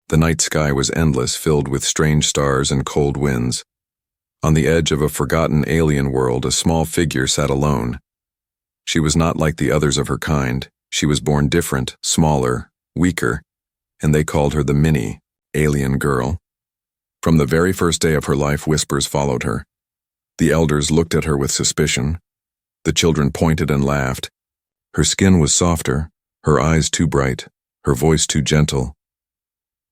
The night sky was endless, filled with strange stars and cold winds. On the edge of a forgotten alien world, a small figure sat alone. She was not like the others of her kind. She was born different, smaller, weaker, and they called her the mini alien girl. From the very first day of her life, whispers followed her. The elders looked at her with suspicion. The children pointed and laughed. Her skin was softer, her eyes too bright, her voice too gentle.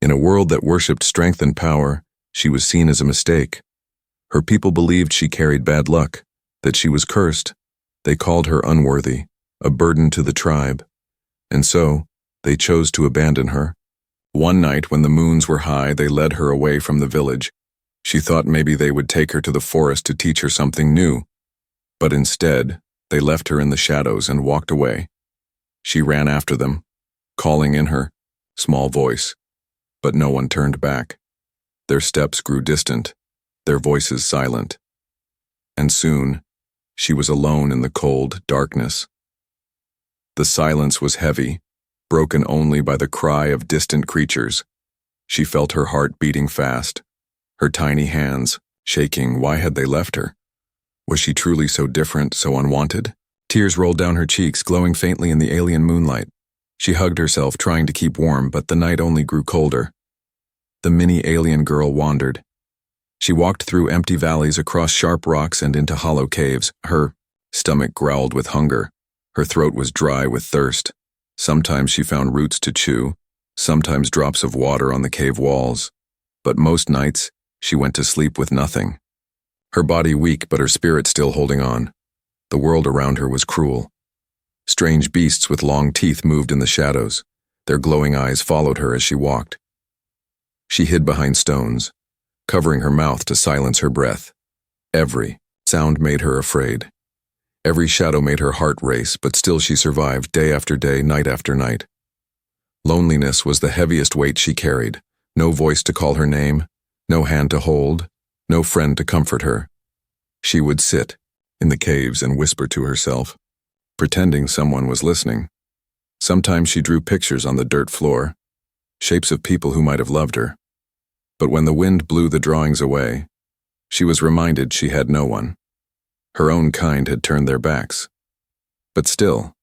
In a world that worshipped strength and power, she was seen as a mistake. Her people believed she carried bad luck, that she was cursed. They called her unworthy, a burden to the tribe. And so, they chose to abandon her. One night when the moons were high, they led her away from the village. She thought maybe they would take her to the forest to teach her something new. But instead, they left her in the shadows and walked away. She ran after them, calling in her small voice, but no one turned back. Their steps grew distant, their voices silent. And soon, she was alone in the cold darkness. The silence was heavy, broken only by the cry of distant creatures. She felt her heart beating fast, her tiny hands shaking. Why had they left her? Was she truly so different, so unwanted? Tears rolled down her cheeks, glowing faintly in the alien moonlight. She hugged herself, trying to keep warm, but the night only grew colder. The mini alien girl wandered. She walked through empty valleys, across sharp rocks, and into hollow caves. Her stomach growled with hunger. Her throat was dry with thirst. Sometimes she found roots to chew, sometimes drops of water on the cave walls. But most nights, she went to sleep with nothing. Her body weak, but her spirit still holding on. The world around her was cruel. Strange beasts with long teeth moved in the shadows. Their glowing eyes followed her as she walked. She hid behind stones, covering her mouth to silence her breath. Every sound made her afraid. Every shadow made her heart race, but still she survived, day after day, night after night. Loneliness was the heaviest weight she carried. No voice to call her name, no hand to hold, no friend to comfort her. She would sit in the caves and whisper to herself, pretending someone was listening. Sometimes she drew pictures on the dirt floor, shapes of people who might have loved her. But when the wind blew the drawings away, she was reminded she had no one. Her own kind had turned their backs. But still,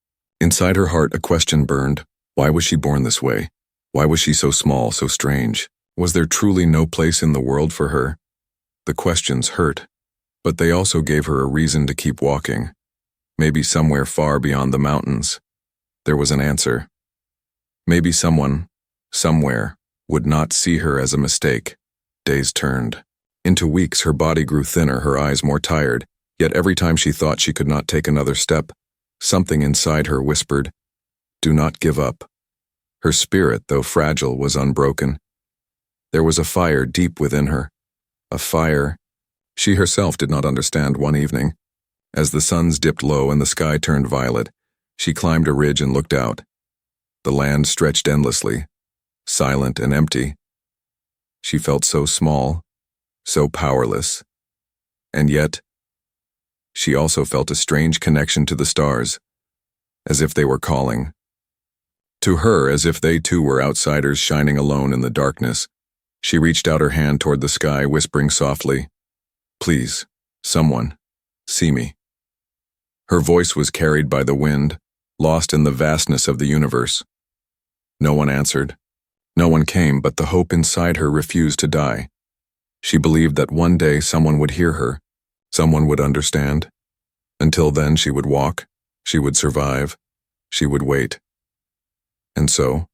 inside her heart a question burned. Why was she born this way? Why was she so small, so strange? Was there truly no place in the world for her? The questions hurt, but they also gave her a reason to keep walking. Maybe somewhere far beyond the mountains, there was an answer. Maybe someone, somewhere, would not see her as a mistake. Days turned into weeks. Her body grew thinner, her eyes more tired. Yet every time she thought she could not take another step, something inside her whispered, "Do not give up." Her spirit, though fragile, was unbroken. There was a fire deep within her, a fire she herself did not understand. One evening, as the suns dipped low and the sky turned violet, she climbed a ridge and looked out. The land stretched endlessly, silent and empty. She felt so small, so powerless, and yet she also felt a strange connection to the stars, as if they were calling. To her, as if they too were outsiders shining alone in the darkness. She reached out her hand toward the sky, whispering softly, "Please, someone, see me." Her voice was carried by the wind, lost in the vastness of the universe. No one answered. No one came, but the hope inside her refused to die. She believed that one day someone would hear her, someone would understand. Until then, she would walk, she would survive, she would wait. And so,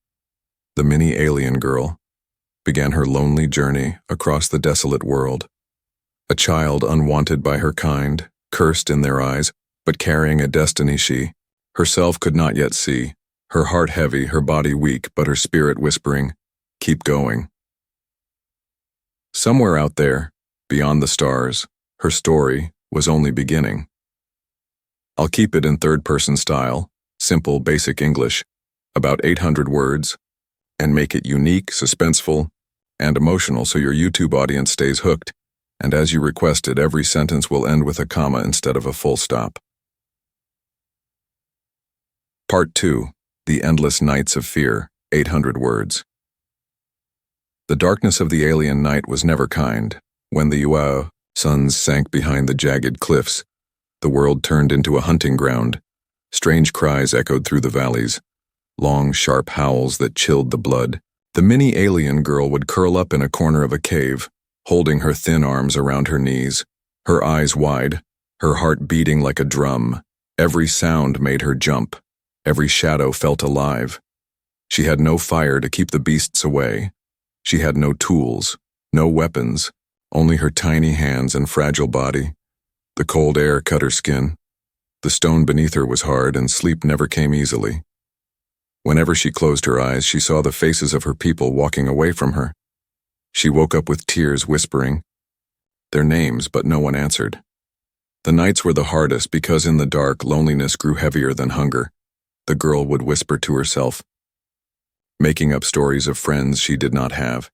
the mini alien girl began her lonely journey across the desolate world. A child unwanted by her kind, cursed in their eyes, but carrying a destiny she herself could not yet see. Her heart heavy, her body weak, but her spirit whispering, "Keep going." Somewhere out there, beyond the stars, her story was only beginning. I'll keep it in third-person style, simple, basic English, about 800 words, and make it unique, suspenseful, and emotional so your YouTube audience stays hooked. And as you requested, every sentence will end with a comma instead of a full stop. Part 2. The Endless Nights of Fear, 800 words. The darkness of the alien night was never kind. When the suns sank behind the jagged cliffs, the world turned into a hunting ground. Strange cries echoed through the valleys, long, sharp howls that chilled the blood. The mini alien girl would curl up in a corner of a cave, holding her thin arms around her knees, her eyes wide, her heart beating like a drum. Every sound made her jump. Every shadow felt alive. She had no fire to keep the beasts away. She had no tools, no weapons, only her tiny hands and fragile body. The cold air cut her skin. The stone beneath her was hard, and sleep never came easily. Whenever she closed her eyes, she saw the faces of her people walking away from her. She woke up with tears, whispering their names, but no one answered. The nights were the hardest because in the dark, loneliness grew heavier than hunger. The girl would whisper to herself, making up stories of friends she did not have.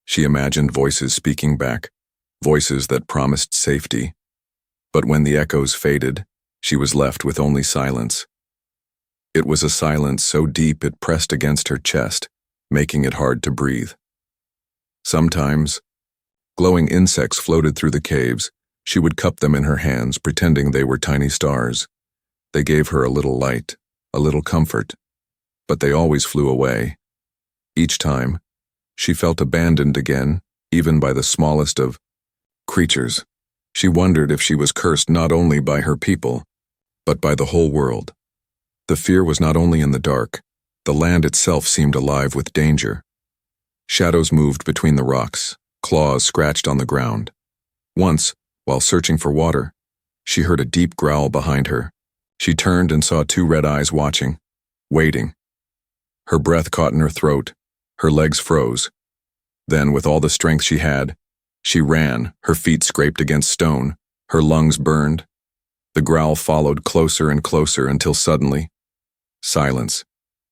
She imagined voices speaking back, voices that promised safety. But when the echoes faded, she was left with only silence. It was a silence so deep it pressed against her chest, making it hard to breathe. Sometimes, glowing insects floated through the caves. She would cup them in her hands, pretending they were tiny stars. They gave her a little light, a little comfort, but they always flew away. Each time, she felt abandoned again, even by the smallest of creatures. She wondered if she was cursed not only by her people, but by the whole world. The fear was not only in the dark. The land itself seemed alive with danger. Shadows moved between the rocks, claws scratched on the ground. Once, while searching for water, she heard a deep growl behind her. She turned and saw two red eyes watching, waiting. Her breath caught in her throat. Her legs froze. Then, with all the strength she had, she ran, her feet scraped against stone, her lungs burned. The growl followed closer and closer until suddenly, silence.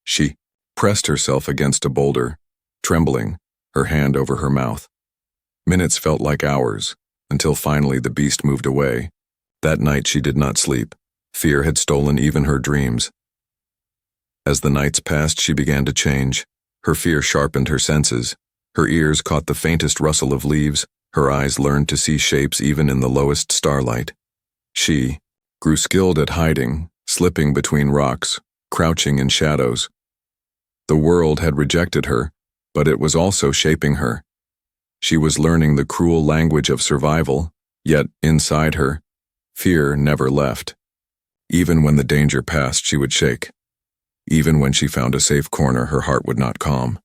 She pressed herself against a boulder, trembling, her hand over her mouth. Minutes felt like hours, until finally the beast moved away. That night she did not sleep. Fear had stolen even her dreams. As the nights passed, she began to change. Her fear sharpened her senses. Her ears caught the faintest rustle of leaves. Her eyes learned to see shapes even in the lowest starlight. She grew skilled at hiding, slipping between rocks, crouching in shadows. The world had rejected her, but it was also shaping her. She was learning the cruel language of survival, yet inside her, fear never left. Even when the danger passed, she would shake. Even when she found a safe corner, her heart would not calm.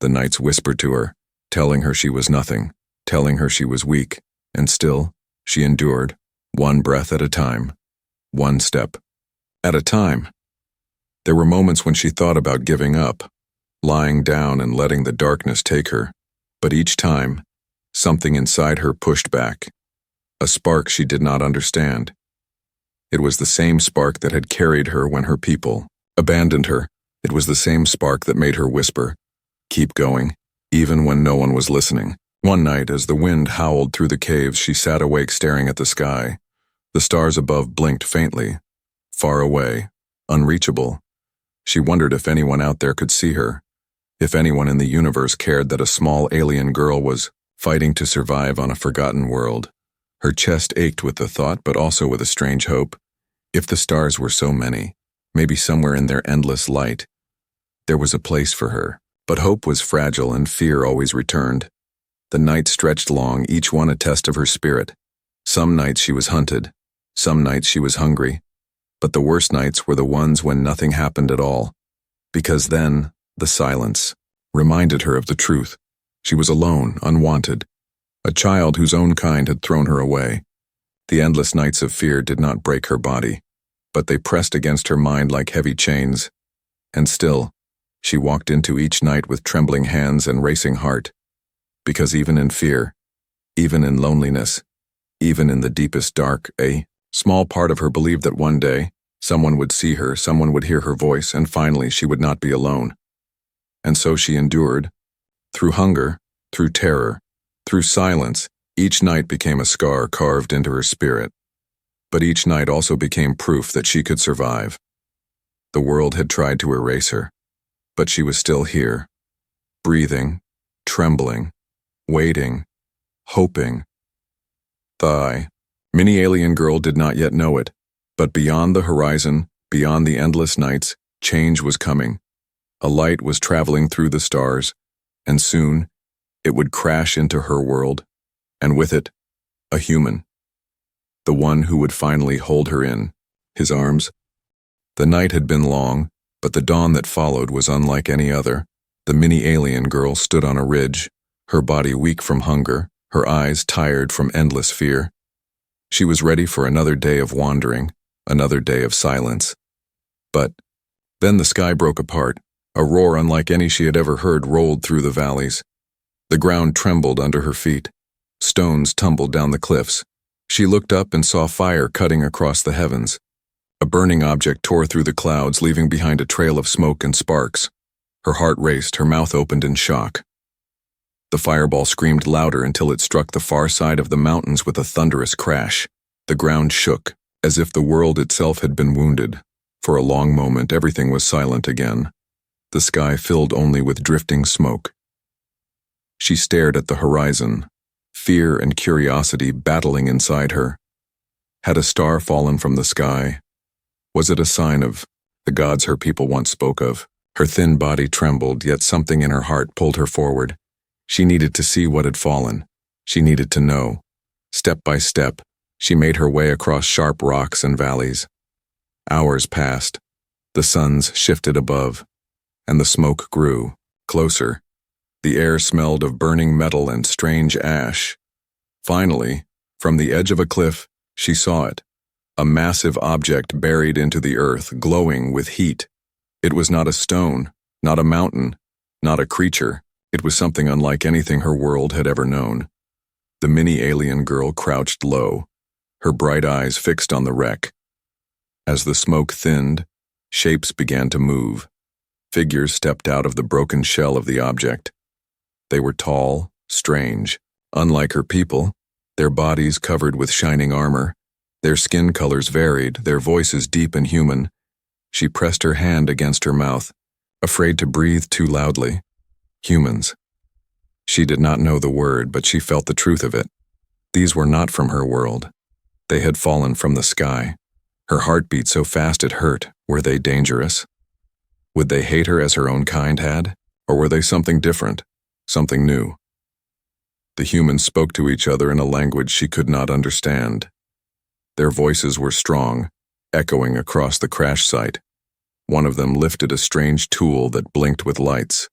The nights whispered to her, telling her she was nothing, telling her she was weak, and still, she endured, one breath at a time, one step at a time. There were moments when she thought about giving up, lying down and letting the darkness take her, but each time, something inside her pushed back, a spark she did not understand. It was the same spark that had carried her when her people abandoned her. It was the same spark that made her whisper, "Keep going," even when no one was listening. One night, as the wind howled through the caves, she sat awake staring at the sky. The stars above blinked faintly, far away, unreachable. She wondered if anyone out there could see her, if anyone in the universe cared that a small alien girl was fighting to survive on a forgotten world. Her chest ached with the thought, but also with a strange hope. If the stars were so many, maybe somewhere in their endless light, there was a place for her. But hope was fragile and fear always returned. The nights stretched long, each one a test of her spirit. Some nights she was hunted, some nights she was hungry, but the worst nights were the ones when nothing happened at all, because then the silence reminded her of the truth. She was alone, unwanted, a child whose own kind had thrown her away. The endless nights of fear did not break her body, but they pressed against her mind like heavy chains. And still, she walked into each night with trembling hands and racing heart, because even in fear, even in loneliness, even in the deepest dark, a small part of her believed that one day, someone would see her, someone would hear her voice, and finally she would not be alone. And so she endured. Through hunger, through terror, through silence, each night became a scar carved into her spirit. But each night also became proof that she could survive. The world had tried to erase her, but she was still here, breathing, trembling, waiting, hoping. The mini-alien girl did not yet know it, but beyond the horizon, beyond the endless nights, change was coming. A light was traveling through the stars, and soon it would crash into her world, and with it, a human. The one who would finally hold her in his arms. The night had been long, but the dawn that followed was unlike any other. The mini-alien girl stood on a ridge, her body weak from hunger, her eyes tired from endless fear. She was ready for another day of wandering, another day of silence. But then the sky broke apart. A roar unlike any she had ever heard rolled through the valleys. The ground trembled under her feet. Stones tumbled down the cliffs. She looked up and saw fire cutting across the heavens. A burning object tore through the clouds, leaving behind a trail of smoke and sparks. Her heart raced, her mouth opened in shock. The fireball screamed louder until it struck the far side of the mountains with a thunderous crash. The ground shook, as if the world itself had been wounded. For a long moment, everything was silent again. The sky filled only with drifting smoke. She stared at the horizon, fear and curiosity battling inside her. Had a star fallen from the sky? Was it a sign of the gods her people once spoke of? Her thin body trembled, yet something in her heart pulled her forward. She needed to see what had fallen. She needed to know. Step by step, she made her way across sharp rocks and valleys. Hours passed. The suns shifted above, and the smoke grew, closer. The air smelled of burning metal and strange ash. Finally, from the edge of a cliff, she saw it. A massive object buried into the earth, glowing with heat. It was not a stone, not a mountain, not a creature. It was something unlike anything her world had ever known. The mini-alien girl crouched low, her bright eyes fixed on the wreck. As the smoke thinned, shapes began to move. Figures stepped out of the broken shell of the object. They were tall, strange. Unlike her people, their bodies covered with shining armor. Their skin colors varied, their voices deep and human. She pressed her hand against her mouth, afraid to breathe too loudly. Humans. She did not know the word, but she felt the truth of it. These were not from her world. They had fallen from the sky. Her heart beat so fast it hurt. Were they dangerous? Would they hate her as her own kind had? Or were they something different, something new? The humans spoke to each other in a language she could not understand. Their voices were strong, echoing across the crash site. One of them lifted a strange tool that blinked with lights.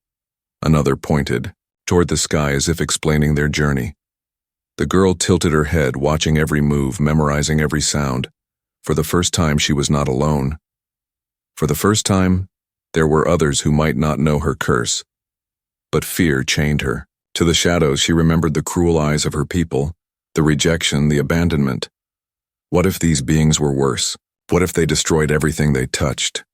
Another pointed toward the sky as if explaining their journey. The girl tilted her head, watching every move, memorizing every sound. For the first time, she was not alone. For the first time, there were others who might not know her curse. But fear chained her. To the shadows, she remembered the cruel eyes of her people, the rejection, the abandonment. What if these beings were worse? What if they destroyed everything they touched?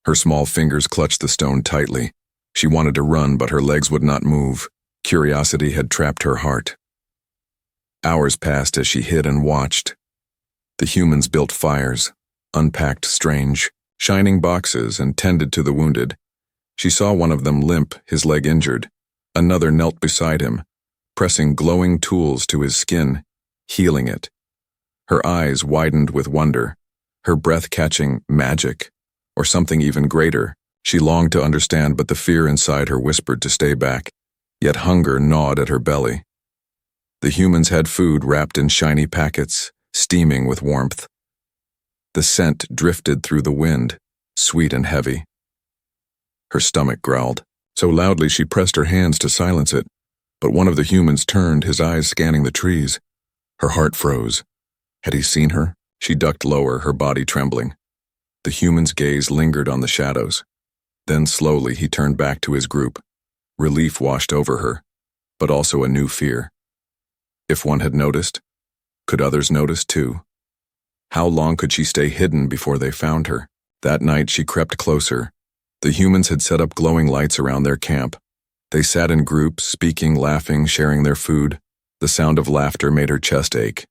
Her small fingers clutched the stone tightly. She wanted to run, but her legs would not move. Curiosity had trapped her heart. Hours passed as she hid and watched. The humans built fires, unpacked strange, shining boxes, and tended to the wounded. She saw one of them limp, his leg injured. Another knelt beside him, pressing glowing tools to his skin, healing it. Her eyes widened with wonder, her breath catching magic, or something even greater. She longed to understand, but the fear inside her whispered to stay back, yet hunger gnawed at her belly. The humans had food wrapped in shiny packets, steaming with warmth. The scent drifted through the wind, sweet and heavy. Her stomach growled. So loudly she pressed her hands to silence it, but one of the humans turned, his eyes scanning the trees. Her heart froze. Had he seen her? She ducked lower, her body trembling. The human's gaze lingered on the shadows. Then slowly he turned back to his group. Relief washed over her, but also a new fear. If one had noticed, could others notice too? How long could she stay hidden before they found her? That night she crept closer. The humans had set up glowing lights around their camp. They sat in groups, speaking, laughing, sharing their food. The sound of laughter made her chest ache.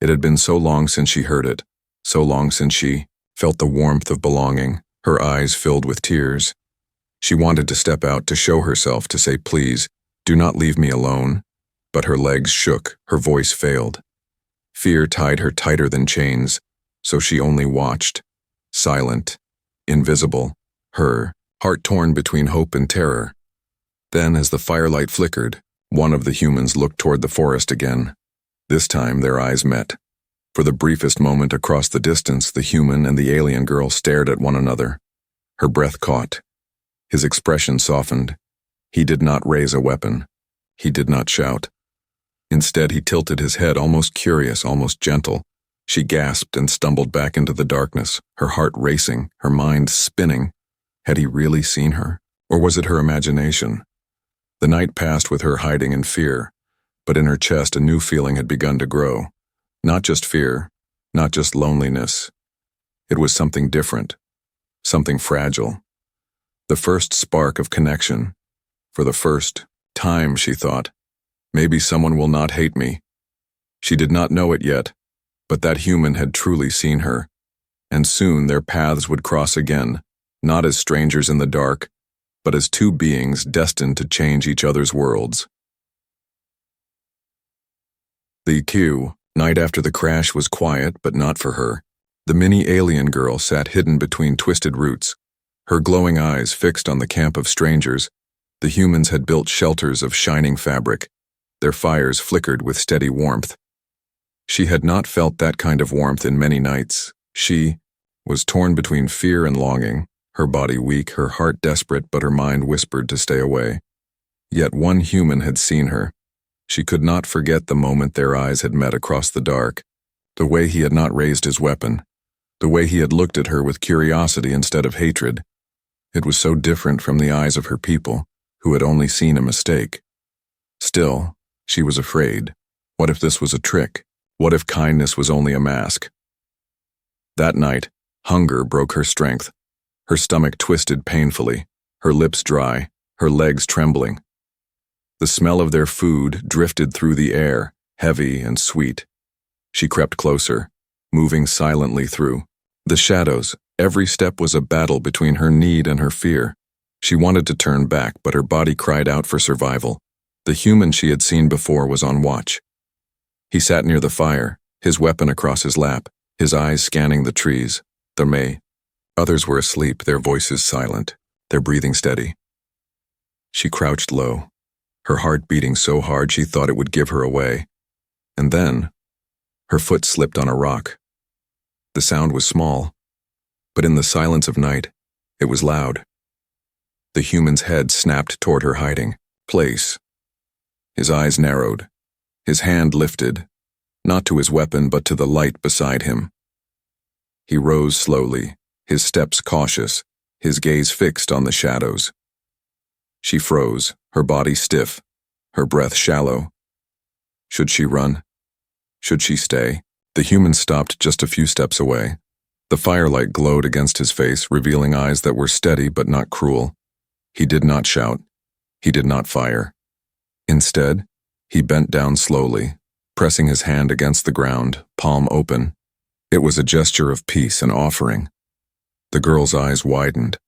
It had been so long since she heard it, so long since she felt the warmth of belonging. Her eyes filled with tears. She wanted to step out, to show herself, to say please, "Do not leave me alone." But her legs shook, her voice failed. Fear tied her tighter than chains, so she only watched, silent, invisible, her heart torn between hope and terror. Then, as the firelight flickered, one of the humans looked toward the forest again. This time their eyes met. For the briefest moment across the distance, the human and the alien girl stared at one another. Her breath caught. His expression softened. He did not raise a weapon. He did not shout. Instead, he tilted his head, almost curious, almost gentle. She gasped and stumbled back into the darkness, her heart racing, her mind spinning. Had he really seen her? Or was it her imagination? The night passed with her hiding in fear, but in her chest a new feeling had begun to grow. Not just fear, not just loneliness. It was something different, something fragile. The first spark of connection. For the first time, she thought, maybe someone will not hate me. She did not know it yet, but that human had truly seen her, and soon their paths would cross again, not as strangers in the dark, but as two beings destined to change each other's worlds. The night after the crash was quiet, but not for her. The mini alien girl sat hidden between twisted roots, her glowing eyes fixed on the camp of strangers. The humans had built shelters of shining fabric. Their fires flickered with steady warmth. She had not felt that kind of warmth in many nights. She was torn between fear and longing, her body weak, her heart desperate, but her mind whispered to stay away. Yet one human had seen her. She could not forget the moment their eyes had met across the dark, the way he had not raised his weapon, the way he had looked at her with curiosity instead of hatred. It was so different from the eyes of her people, who had only seen a mistake. Still, she was afraid. What if this was a trick? What if kindness was only a mask? That night, hunger broke her strength. Her stomach twisted painfully, her lips dry, her legs trembling. The smell of their food drifted through the air, heavy and sweet. She crept closer, moving silently through the shadows. Every step was a battle between her need and her fear. She wanted to turn back, but her body cried out for survival. The human she had seen before was on watch. He sat near the fire, his weapon across his lap, his eyes scanning the trees. Others were asleep, their voices silent, their breathing steady. She crouched low, her heart beating so hard she thought it would give her away. And then, her foot slipped on a rock. The sound was small, but in the silence of night, it was loud. The human's head snapped toward her hiding place. His eyes narrowed, his hand lifted, not to his weapon but to the light beside him. He rose slowly, his steps cautious, his gaze fixed on the shadows. She froze, her body stiff, her breath shallow. Should she run? Should she stay? The human stopped just a few steps away. The firelight glowed against his face, revealing eyes that were steady but not cruel. He did not shout. He did not fire. Instead, he bent down slowly, pressing his hand against the ground, palm open. It was a gesture of peace, an offering. The girl's eyes widened,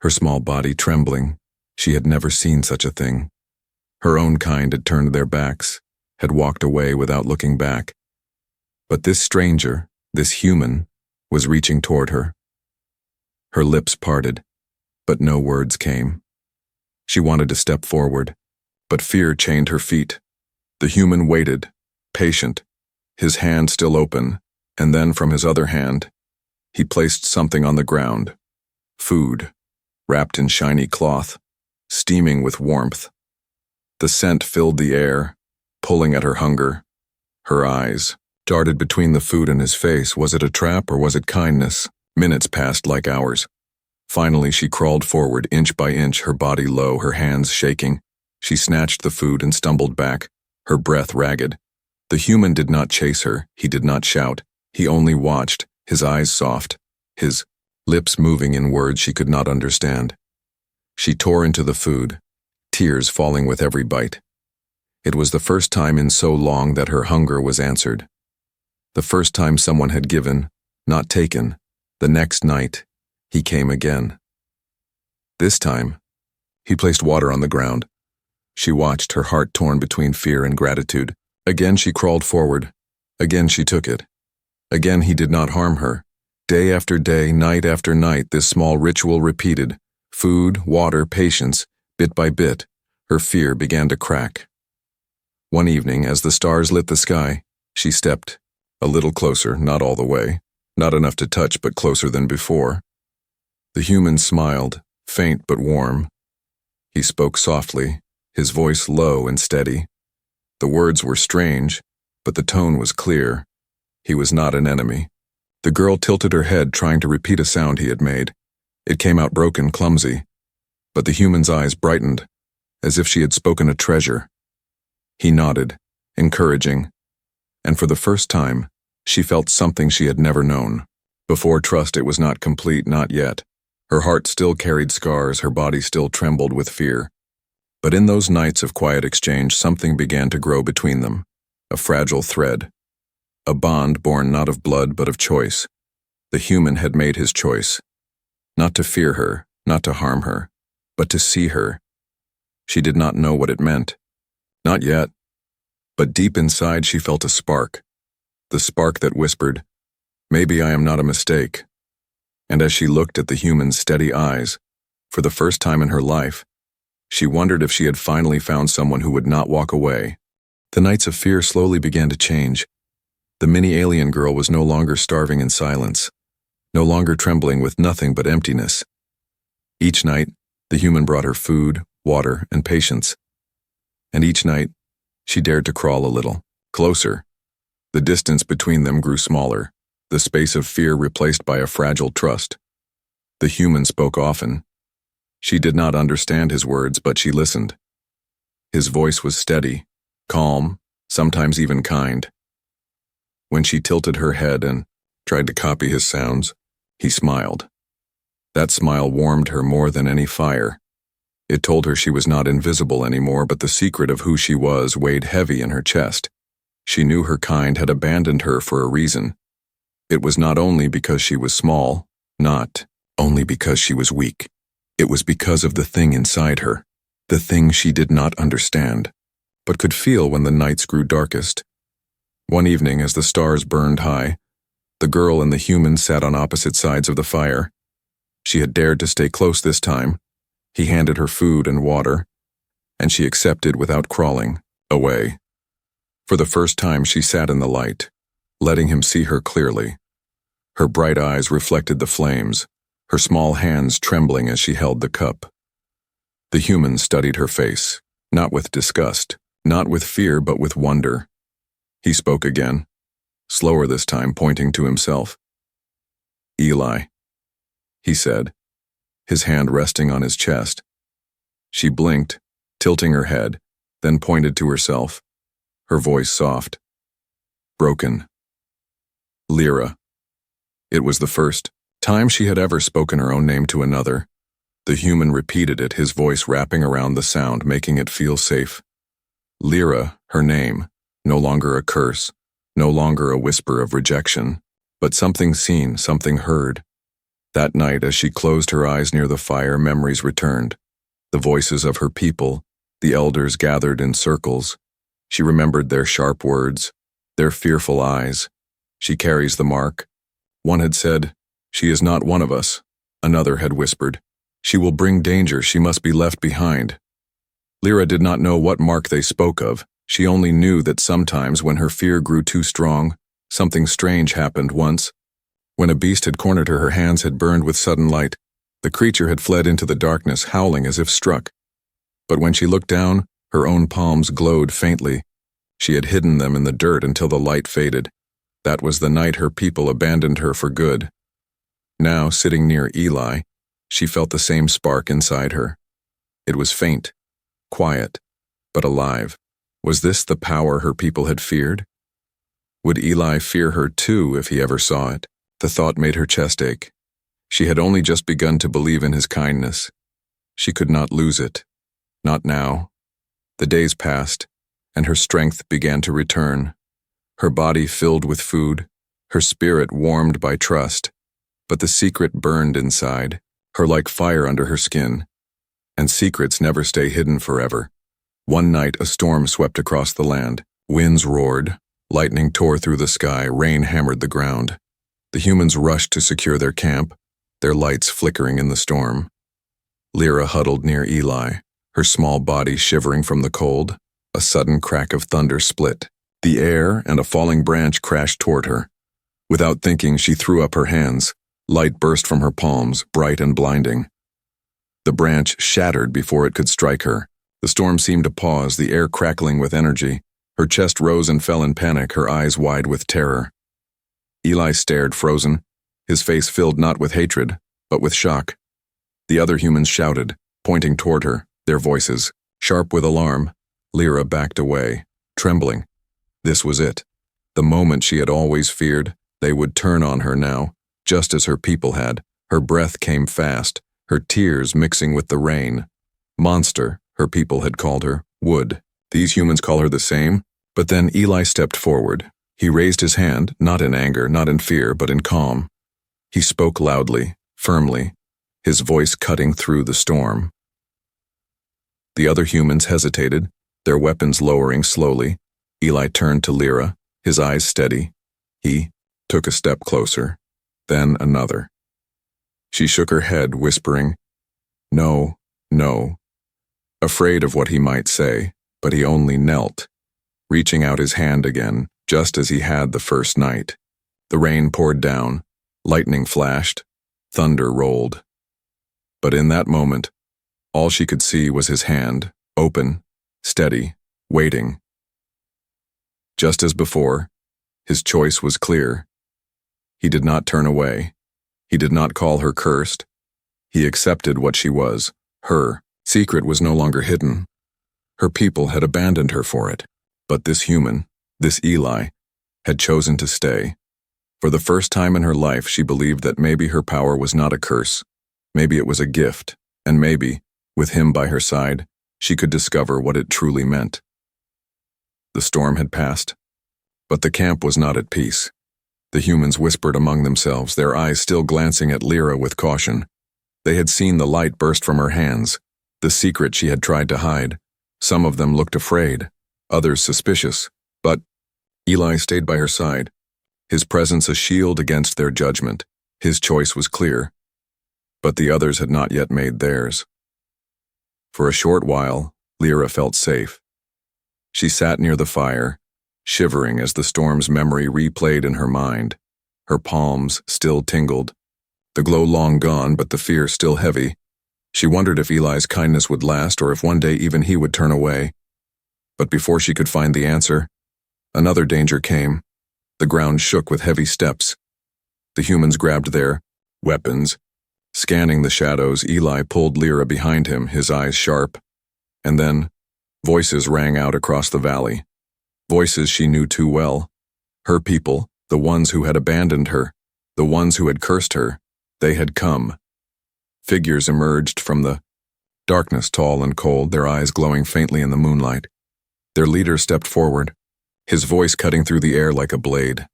her small body trembling. She had never seen such a thing. Her own kind had turned their backs, had walked away without looking back. But this stranger, this human, was reaching toward her. Her lips parted, but no words came. She wanted to step forward, but fear chained her feet. The human waited, patient, his hand still open, and then from his other hand, he placed something on the ground. Food, wrapped in shiny cloth, steaming with warmth. The scent filled the air, pulling at her hunger. Her eyes darted between the food and his face. Was it a trap or was it kindness? Minutes passed like hours. Finally, she crawled forward, inch by inch, her body low, her hands shaking. She snatched the food and stumbled back, her breath ragged. The human did not chase her, he did not shout. He only watched, his eyes soft, his lips moving in words she could not understand. She tore into the food, tears falling with every bite. It was the first time in so long that her hunger was answered. The first time someone had given, not taken. The next night, he came again. This time, he placed water on the ground. She watched, her heart torn between fear and gratitude. Again she crawled forward. Again she took it. Again he did not harm her. Day after day, night after night, this small ritual repeated. Food, water, patience, bit by bit, her fear began to crack. One evening, as the stars lit the sky, she stepped a little closer, not all the way, not enough to touch, but closer than before. The human smiled, faint but warm. He spoke softly, his voice low and steady. The words were strange, but the tone was clear. He was not an enemy. The girl tilted her head, trying to repeat a sound he had made. It came out broken, clumsy. But the human's eyes brightened, as if she had spoken a treasure. He nodded, encouraging. And for the first time, she felt something she had never known. Before trust, it was not complete, not yet. Her heart still carried scars, her body still trembled with fear. But in those nights of quiet exchange, something began to grow between them. A fragile thread. A bond born not of blood but of choice. The human had made his choice. Not to fear her, not to harm her, but to see her. She did not know what it meant. Not yet. But deep inside she felt a spark. The spark that whispered, "Maybe I am not a mistake." And as she looked at the human's steady eyes, for the first time in her life, she wondered if she had finally found someone who would not walk away. The nights of fear slowly began to change. The mini-alien girl was no longer starving in silence, no longer trembling with nothing but emptiness. Each night, the human brought her food, water, and patience. And each night, she dared to crawl a little, closer. The distance between them grew smaller, the space of fear replaced by a fragile trust. The human spoke often. She did not understand his words, but she listened. His voice was steady, calm, sometimes even kind. When she tilted her head and tried to copy his sounds, he smiled. That smile warmed her more than any fire. It told her she was not invisible anymore, but the secret of who she was weighed heavy in her chest. She knew her kind had abandoned her for a reason. It was not only because she was small, not only because she was weak. It was because of the thing inside her, the thing she did not understand, but could feel when the nights grew darkest. One evening, as the stars burned high, the girl and the human sat on opposite sides of the fire. She had dared to stay close this time. He handed her food and water, and she accepted without crawling away. For the first time, she sat in the light, letting him see her clearly. Her bright eyes reflected the flames, her small hands trembling as she held the cup. The human studied her face, not with disgust, not with fear, but with wonder. He spoke again, slower this time, pointing to himself. "Eli," he said, his hand resting on his chest. She blinked, tilting her head, then pointed to herself, her voice soft. "Broken. Lyra." It was the first time she had ever spoken her own name to another. The human repeated it, his voice wrapping around the sound, making it feel safe. Lyra, her name, no longer a curse, no longer a whisper of rejection, but something seen, something heard. That night, as she closed her eyes near the fire, memories returned. The voices of her people, the elders gathered in circles. She remembered their sharp words, their fearful eyes. "She carries the mark." One had said, "She is not one of us." Another had whispered, "She will bring danger, she must be left behind." Lyra did not know what mark they spoke of. She only knew that sometimes when her fear grew too strong, something strange happened once. When a beast had cornered her, her hands had burned with sudden light. The creature had fled into the darkness, howling as if struck. But when she looked down, her own palms glowed faintly. She had hidden them in the dirt until the light faded. That was the night her people abandoned her for good. Now, sitting near Eli, she felt the same spark inside her. It was faint, quiet, but alive. Was this the power her people had feared? Would Eli fear her too if he ever saw it? The thought made her chest ache. She had only just begun to believe in his kindness. She could not lose it. Not now. The days passed, and her strength began to return. Her body filled with food, her spirit warmed by trust. But the secret burned inside, her like fire under her skin. And secrets never stay hidden forever. One night, a storm swept across the land. Winds roared, lightning tore through the sky, rain hammered the ground. The humans rushed to secure their camp, their lights flickering in the storm. Lyra huddled near Eli, her small body shivering from the cold. A sudden crack of thunder split the air, and a falling branch crashed toward her. Without thinking, she threw up her hands. Light burst from her palms, bright and blinding. The branch shattered before it could strike her. The storm seemed to pause, the air crackling with energy. Her chest rose and fell in panic, her eyes wide with terror. Eli stared, frozen, his face filled not with hatred, but with shock. The other humans shouted, pointing toward her, their voices sharp with alarm. Lyra backed away, trembling. This was it. The moment she had always feared. They would turn on her now, just as her people had. Her breath came fast, her tears mixing with the rain. Monster, her people had called her. Would these humans call her the same? But then Eli stepped forward. He raised his hand, not in anger, not in fear, but in calm. He spoke loudly, firmly, his voice cutting through the storm. The other humans hesitated, their weapons lowering slowly. Eli turned to Lyra, his eyes steady. He took a step closer, then another. She shook her head, whispering, "No, no," afraid of what he might say, but he only knelt, reaching out his hand again, just as he had the first night. The rain poured down, lightning flashed, thunder rolled. But in that moment, all she could see was his hand, open, steady, waiting. Just as before, his choice was clear. He did not turn away. He did not call her cursed. He accepted what she was. Her secret was no longer hidden. Her people had abandoned her for it. But this human, this Eli, had chosen to stay. For the first time in her life, she believed that maybe her power was not a curse. Maybe it was a gift, and maybe, with him by her side, she could discover what it truly meant. The storm had passed, but the camp was not at peace. The humans whispered among themselves, their eyes still glancing at Lyra with caution. They had seen the light burst from her hands, the secret she had tried to hide. Some of them looked afraid, others suspicious, but Eli stayed by her side, his presence a shield against their judgment. His choice was clear, but the others had not yet made theirs. For a short while, Lyra felt safe. She sat near the fire, shivering as the storm's memory replayed in her mind. Her palms still tingled, the glow long gone, but the fear still heavy. She wondered if Eli's kindness would last, or if one day even he would turn away. But before she could find the answer, another danger came. The ground shook with heavy steps. The humans grabbed their weapons. Scanning the shadows, Eli pulled Lyra behind him, his eyes sharp. And then, voices rang out across the valley. Voices she knew too well. Her people, the ones who had abandoned her, the ones who had cursed her, they had come. Figures emerged from the darkness, tall and cold, their eyes glowing faintly in the moonlight. Their leader stepped forward, his voice cutting through the air like a blade.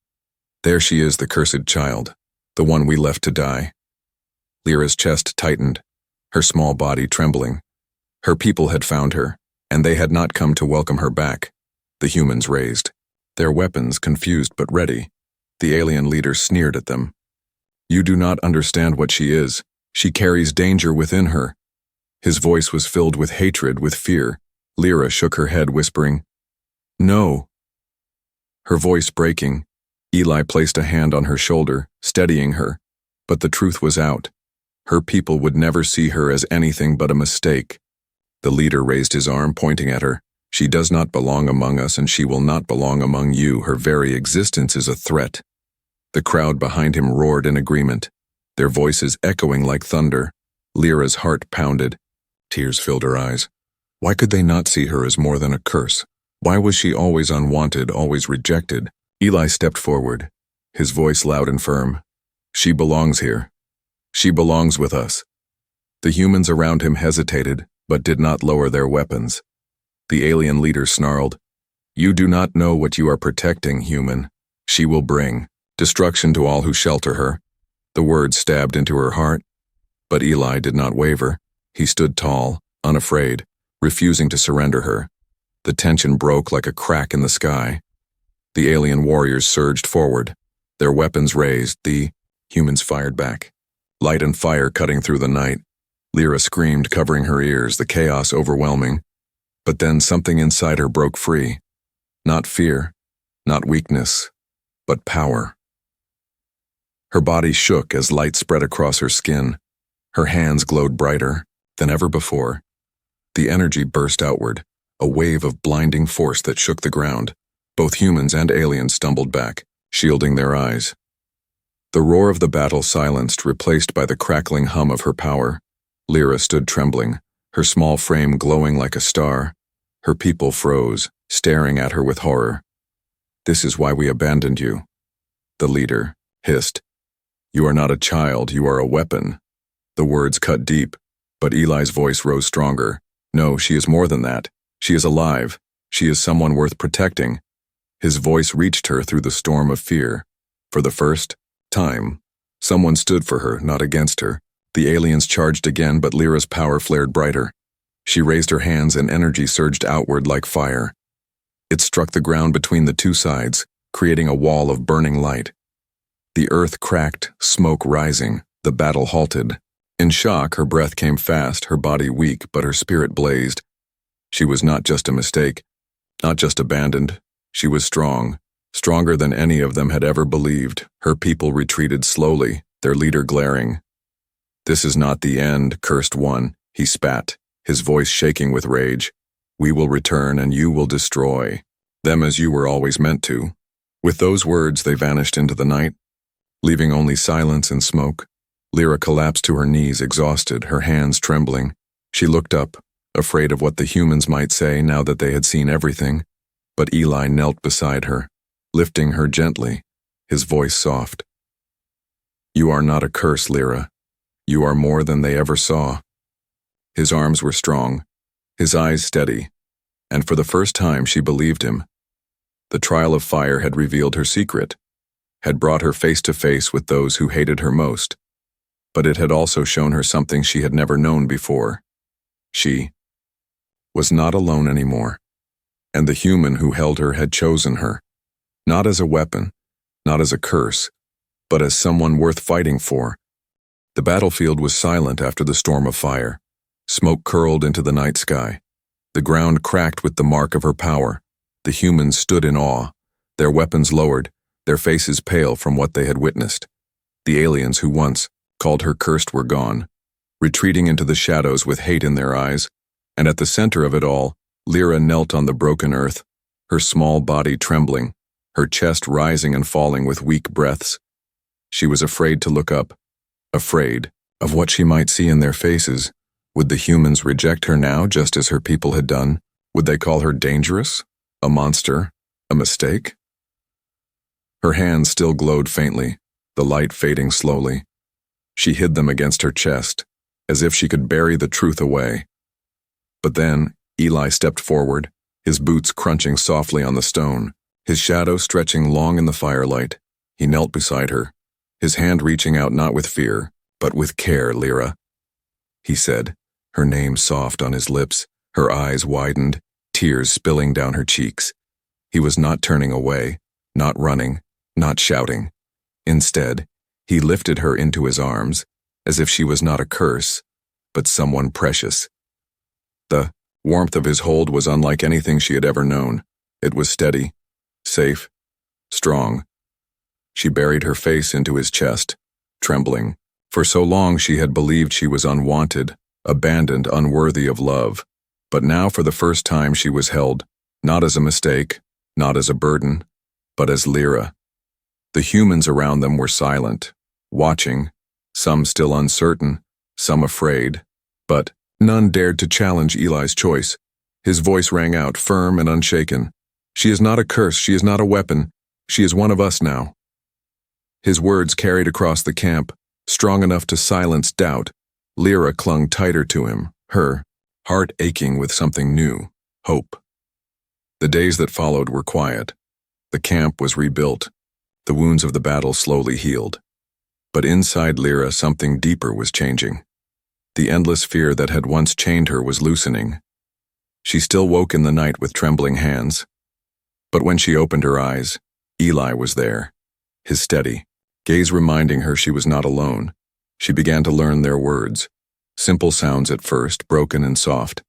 "There she is, the cursed child, the one we left to die." Lyra's chest tightened, her small body trembling. Her people had found her, and they had not come to welcome her back. The humans raised their weapons, confused but ready. The alien leader sneered at them. "You do not understand what she is. She carries danger within her." His voice was filled with hatred, with fear. Lyra shook her head, whispering, "No." Her voice breaking, Eli placed a hand on her shoulder, steadying her. But the truth was out. Her people would never see her as anything but a mistake. The leader raised his arm, pointing at her. "She does not belong among us, and she will not belong among you. Her very existence is a threat." The crowd behind him roared in agreement, their voices echoing like thunder. Lyra's heart pounded. Tears filled her eyes. Why could they not see her as more than a curse? Why was she always unwanted, always rejected? Eli stepped forward, his voice loud and firm. "She belongs here. She belongs with us." The humans around him hesitated, but did not lower their weapons. The alien leader snarled, "You do not know what you are protecting, human. She will bring destruction to all who shelter her." The words stabbed into her heart, but Eli did not waver. He stood tall, unafraid, refusing to surrender her. The tension broke like a crack in the sky. The alien warriors surged forward, their weapons raised. The humans fired back. Light and fire cutting through the night. Lyra screamed, covering her ears, the chaos overwhelming. But then something inside her broke free. Not fear, not weakness, but power. Her body shook as light spread across her skin. Her hands glowed brighter than ever before. The energy burst outward, a wave of blinding force that shook the ground. Both humans and aliens stumbled back, shielding their eyes. The roar of the battle silenced, replaced by the crackling hum of her power. Lyra stood trembling, her small frame glowing like a star. Her people froze, staring at her with horror. "This is why we abandoned you," the leader hissed. "You are not a child, you are a weapon." The words cut deep, but Eli's voice rose stronger. "No, she is more than that. She is alive. She is someone worth protecting." His voice reached her through the storm of fear. For the first time, someone stood for her, not against her. The aliens charged again, but Lyra's power flared brighter. She raised her hands and energy surged outward like fire. It struck the ground between the two sides, creating a wall of burning light. The earth cracked, smoke rising. The battle halted. In shock, her breath came fast, her body weak, but her spirit blazed. She was not just a mistake, not just abandoned. She was strong, stronger than any of them had ever believed. Her people retreated slowly, their leader glaring. "This is not the end, cursed one," he spat, his voice shaking with rage. "We will return and you will destroy them as you were always meant to." With those words, they vanished into the night, leaving only silence and smoke. Lyra collapsed to her knees, exhausted, her hands trembling. She looked up, afraid of what the humans might say now that they had seen everything. But Eli knelt beside her, lifting her gently, his voice soft. "You are not a curse, Lyra. You are more than they ever saw." His arms were strong, his eyes steady, and for the first time she believed him. The trial of fire had revealed her secret, had brought her face to face with those who hated her most. But it had also shown her something she had never known before. She was not alone anymore, and the human who held her had chosen her, not as a weapon, not as a curse, but as someone worth fighting for. The battlefield was silent after the storm of fire. Smoke curled into the night sky. The ground cracked with the mark of her power. The humans stood in awe, their weapons lowered, their faces pale from what they had witnessed. The aliens who once called her cursed were gone, retreating into the shadows with hate in their eyes, and at the center of it all, Lyra knelt on the broken earth, her small body trembling, her chest rising and falling with weak breaths. She was afraid to look up, afraid of what she might see in their faces. Would the humans reject her now just as her people had done? Would they call her dangerous, a monster, a mistake? Her hands still glowed faintly, the light fading slowly. She hid them against her chest, as if she could bury the truth away. But then, Eli stepped forward, his boots crunching softly on the stone, his shadow stretching long in the firelight. He knelt beside her, his hand reaching out not with fear, but with care. "Lyra," he said, her name soft on his lips, her eyes widened, tears spilling down her cheeks. He was not turning away, not running, not shouting. Instead, he lifted her into his arms, as if she was not a curse, but someone precious. The warmth of his hold was unlike anything she had ever known. It was steady, safe, strong. She buried her face into his chest, trembling. For so long she had believed she was unwanted, abandoned, unworthy of love. But now for the first time she was held, not as a mistake, not as a burden, but as Lyra. The humans around them were silent, watching, some still uncertain, some afraid, but none dared to challenge Eli's choice. His voice rang out, firm and unshaken. "She is not a curse, she is not a weapon, she is one of us now." His words carried across the camp, strong enough to silence doubt. Lyra clung tighter to him, her heart aching with something new, hope. The days that followed were quiet. The camp was rebuilt. The wounds of the battle slowly healed. But inside Lyra, something deeper was changing. The endless fear that had once chained her was loosening. She still woke in the night with trembling hands. But when she opened her eyes, Eli was there, his steady gaze reminding her she was not alone. She began to learn their words, simple sounds at first, broken and soft.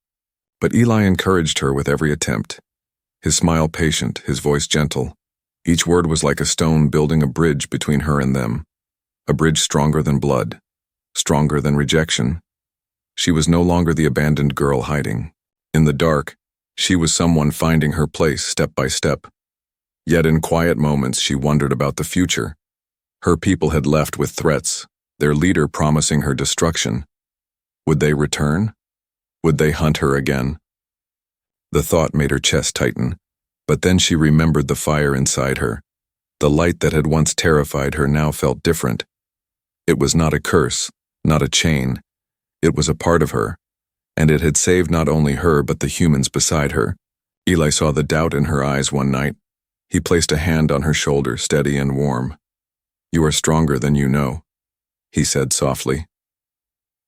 But Eli encouraged her with every attempt, his smile patient, his voice gentle. Each word was like a stone building a bridge between her and them, a bridge stronger than blood, stronger than rejection. She was no longer the abandoned girl hiding. In the dark, she was someone finding her place step by step. Yet in quiet moments she wondered about the future. Her people had left with threats, their leader promising her destruction. Would they return? Would they hunt her again? The thought made her chest tighten, but then she remembered the fire inside her. The light that had once terrified her now felt different. It was not a curse, not a chain. It was a part of her, and it had saved not only her but the humans beside her. Eli saw the doubt in her eyes one night. He placed a hand on her shoulder, steady and warm. "You are stronger than you know," he said softly.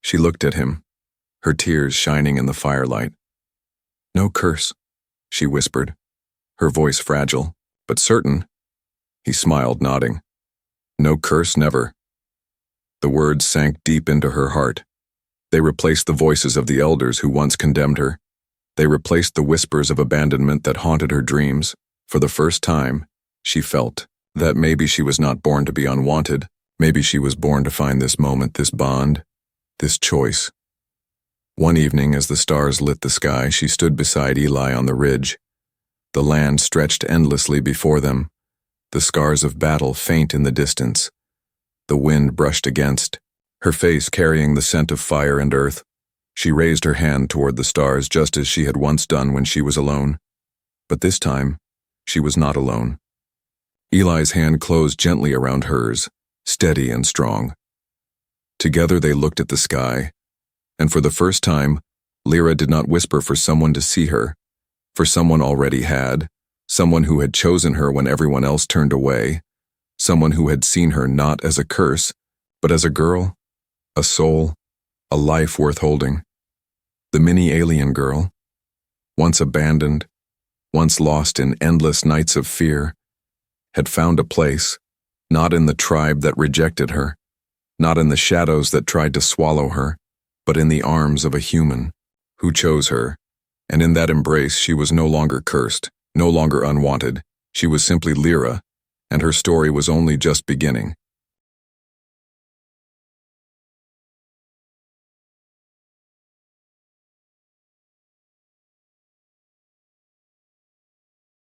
She looked at him, her tears shining in the firelight. "No curse," she whispered, her voice fragile, but certain. He smiled, nodding. "No curse, never." The words sank deep into her heart. They replaced the voices of the elders who once condemned her. They replaced the whispers of abandonment that haunted her dreams. For the first time, she felt that maybe she was not born to be unwanted. Maybe she was born to find this moment, this bond, this choice. One evening, as the stars lit the sky, she stood beside Eli on the ridge. The land stretched endlessly before them, the scars of battle faint in the distance. The wind brushed against, her face carrying the scent of fire and earth. She raised her hand toward the stars just as she had once done when she was alone. But this time, she was not alone. Eli's hand closed gently around hers, steady and strong. Together they looked at the sky, and for the first time, Lyra did not whisper for someone to see her, for someone already had, someone who had chosen her when everyone else turned away, someone who had seen her not as a curse, but as a girl, a soul, a life worth holding. The mini-alien girl, once abandoned, once lost in endless nights of fear, had found a place, not in the tribe that rejected her, not in the shadows that tried to swallow her, but in the arms of a human who chose her. And in that embrace she was no longer cursed, no longer unwanted. She was simply Lyra, and her story was only just beginning.